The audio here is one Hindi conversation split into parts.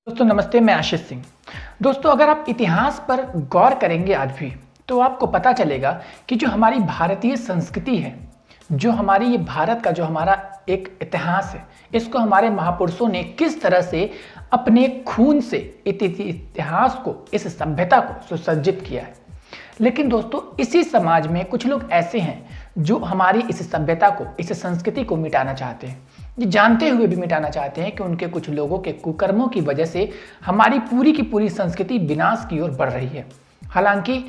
दोस्तों नमस्ते, मैं आशीष सिंह। दोस्तों अगर आप इतिहास पर गौर करेंगे आज भी तो आपको पता चलेगा कि जो हमारी भारतीय संस्कृति है, जो हमारी ये भारत का जो हमारा एक इतिहास है, इसको हमारे महापुरुषों ने किस तरह से अपने खून से इतिहास को, इस सभ्यता को सुसज्जित किया है। लेकिन दोस्तों इसी समाज में कुछ लोग ऐसे हैं जो हमारी इस सभ्यता को, इस संस्कृति को मिटाना चाहते हैं। ये जानते हुए भी मिटाना चाहते हैं कि उनके कुछ लोगों के कुकर्मों की वजह से हमारी पूरी की पूरी संस्कृति विनाश की ओर बढ़ रही है। हालांकि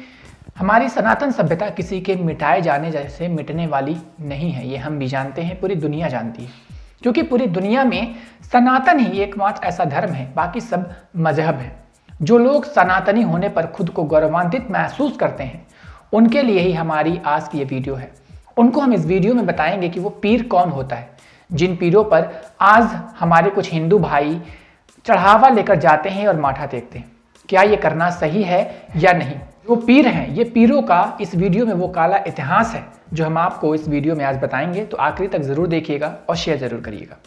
हमारी सनातन सभ्यता किसी के मिटाए जाने जैसे मिटने वाली नहीं है, ये हम भी जानते हैं, पूरी दुनिया जानती है। क्योंकि पूरी दुनिया में सनातन ही एकमात्र ऐसा धर्म है, बाकी सब मजहब है। जो लोग सनातनी होने पर खुद को गौरवान्वित महसूस करते हैं, उनके लिए ही हमारी आज की ये वीडियो है। उनको हम इस वीडियो में बताएंगे कि वो पीर कौन होता है, जिन पीरों पर आज हमारे कुछ हिंदू भाई चढ़ावा लेकर जाते हैं और माथा टेकते हैं। क्या ये करना सही है या नहीं? जो पीर हैं, ये पीरों का इस वीडियो में वो काला इतिहास है जो हम आपको इस वीडियो में आज बताएंगे। तो आखिरी तक जरूर देखिएगा और शेयर जरूर करिएगा।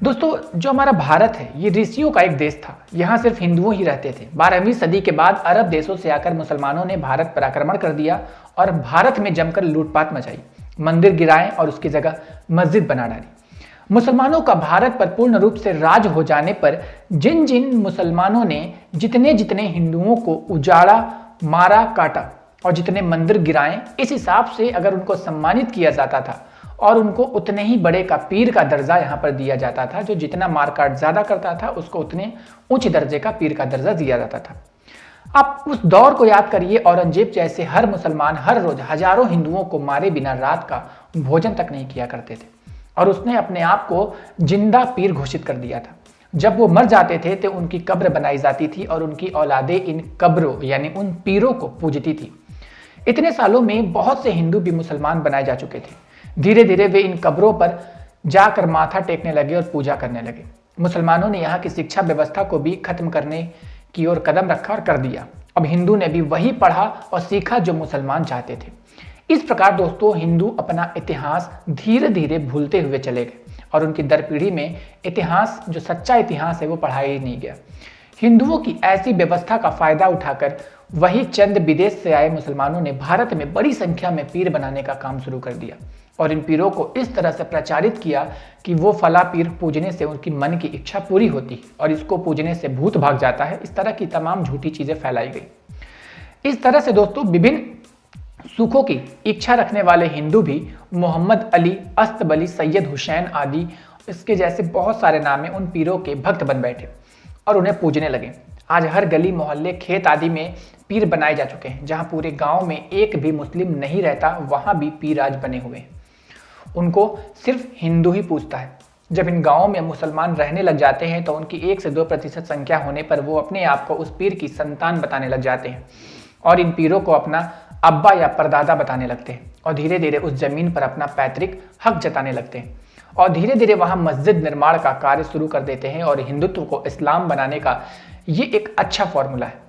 दोस्तों जो हमारा भारत है, ये ऋषियों का एक देश था। यहाँ सिर्फ हिंदुओं ही रहते थे। 12वीं सदी के बाद अरब देशों से आकर मुसलमानों ने भारत पर आक्रमण कर दिया और भारत में जमकर लूटपाट मचाई, मंदिर गिराए और उसकी जगह मस्जिद बना डाली। मुसलमानों का भारत पर पूर्ण रूप से राज हो जाने पर जिन जिन मुसलमानों ने जितने जितने हिंदुओं को उजाड़ा, मारा, काटा और जितने मंदिर गिराए, इस हिसाब से अगर उनको सम्मानित किया जाता था और उनको उतने ही बड़े का पीर का दर्जा यहाँ पर दिया जाता था। जो जितना मारकाट ज्यादा करता था उसको उतने उच्च दर्जे का पीर का दर्जा दिया जाता था। आप उस दौर को याद करिए। औरंगजेब जैसे हर मुसलमान हर रोज हजारों हिंदुओं को मारे बिना रात का भोजन तक नहीं किया करते थे और उसने अपने आप को जिंदा पीर घोषित कर दिया था। जब वो मर जाते थे तो उनकी कब्र बनाई जाती थी और उनकी औलादे इन कब्रों यानी उन पीरों को पूजती थी। इतने सालों में बहुत से हिंदू भी मुसलमान बनाए जा चुके थे। धीरे धीरे वे इन कब्रों पर जाकर माथा टेकने लगे और पूजा करने लगे। मुसलमानों ने यहाँ की शिक्षा व्यवस्था को भी खत्म करने की ओर कदम रखा और कर दिया। अब हिंदू ने भी वही पढ़ा और सीखा जो मुसलमान चाहते थे। इस प्रकार दोस्तों हिंदू अपना इतिहास धीरे धीरे भूलते हुए चले गए और उनकी दर पीढ़ी में इतिहास, जो सच्चा इतिहास है, वो पढ़ाया ही नहीं गया। हिंदुओं की ऐसी व्यवस्था का फायदा उठाकर वही चंद विदेश से आए मुसलमानों ने भारत में बड़ी संख्या में पीर बनाने का काम शुरू कर दिया और इन पीरों को इस तरह से प्रचारित किया कि वो फला पीर पूजने से उनकी मन की इच्छा पूरी होती और इसको पूजने से भूत भाग जाता है। इस तरह की तमाम झूठी चीजें फैलाई गई। इस तरह से दोस्तों विभिन्न सुखों की इच्छा रखने वाले हिंदू भी मोहम्मद अली, अस्तबली, सैयद हुसैन आदि इसके जैसे बहुत सारे नाम है, उन पीरों के भक्त बन बैठे और उन्हें पूजने लगे। आज हर गली, मोहल्ले, खेत आदि में पीर बनाए जा चुके हैं। जहां पूरे गांव में एक भी मुस्लिम नहीं रहता, वहां भी पीर आज बने हुए हैं। उनको सिर्फ हिंदू ही पूजता है। जब इन गांवों में मुसलमान रहने लग जाते हैं तो उनकी 1 से 2% संख्या होने पर वो अपने आप को उस पीर की संतान बताने लग जाते हैं और इन पीरों को अपना अब्बा या परदादा बताने लगते हैं और धीरे धीरे उस जमीन पर अपना पैतृक हक जताने लगते हैं और धीरे धीरे वहां मस्जिद निर्माण का कार्य शुरू कर देते हैं। और हिंदुत्व को इस्लाम बनाने का ये एक अच्छा फॉर्मूला है।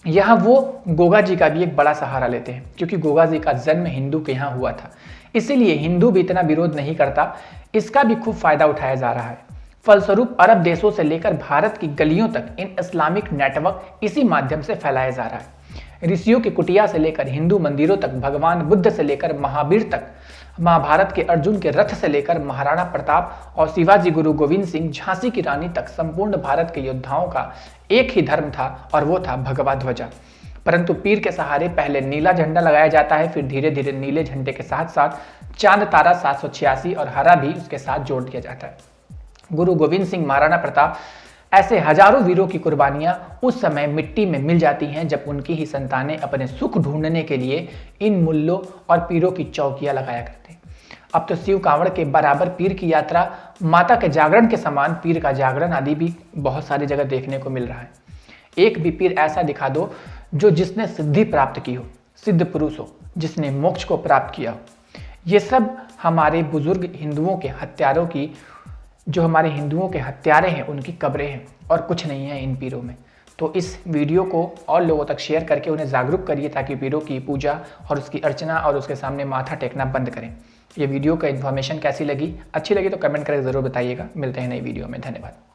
यहाँ वो गोगा जी का भी एक बड़ा सहारा लेते हैं क्योंकि गोगा जी का जन्म हिंदू के यहाँ हुआ था, इसीलिए हिंदू भी इतना विरोध नहीं करता। इसका भी खूब फायदा उठाया जा रहा है। फलस्वरूप अरब देशों से लेकर भारत की गलियों तक इन इस्लामिक नेटवर्क इसी माध्यम से फैलाया जा रहा है। ऋषियों की कुटिया से लेकर हिंदू मंदिरों तक, भगवान बुद्ध से लेकर महावीर तक, महाभारत के अर्जुन के रथ से लेकर महाराणा प्रताप और शिवाजी, गुरु गोविंद सिंह, झांसी की रानी तक संपूर्ण भारत के योद्धाओं का एक ही धर्म था और वो था भगवा ध्वजा। परंतु पीर के सहारे पहले नीला झंडा लगाया जाता है, फिर धीरे धीरे नीले झंडे के साथ साथ चांद तारा 786 और हरा भी उसके साथ जोड़ दिया जाता है। गुरु गोविंद सिंह, महाराणा प्रताप, ऐसे हजारों वीरों की कुर्बानियां उस समय मिट्टी में मिल जाती हैं जब उनकी ही संतानें अपने सुख ढूंढने के लिए इन मुल्लों और पीरों की चौकियां लगाया करते। अब तो शिव कांवड़ के बराबर पीर की यात्रा, माता के जागरण के समान पीर का जागरण आदि भी बहुत सारी जगह देखने को मिल रहा है। एक भी पीर ऐसा दिखा दो जो जिसने सिद्धि प्राप्त की हो, सिद्ध पुरुष हो, जिसने मोक्ष को प्राप्त किया हो। ये सब हमारे बुजुर्ग हिंदुओं के हत्यारों की, जो हमारे हिंदुओं के हत्यारे हैं, उनकी कब्रें हैं और कुछ नहीं है इन पीरों में। तो इस वीडियो को और लोगों तक शेयर करके उन्हें जागरूक करिए ताकि पीरों की पूजा और उसकी अर्चना और उसके सामने माथा टेकना बंद करें। ये वीडियो का इन्फॉर्मेशन कैसी लगी, अच्छी लगी तो कमेंट करके ज़रूर बताइएगा। मिलते हैं नई वीडियो में। धन्यवाद।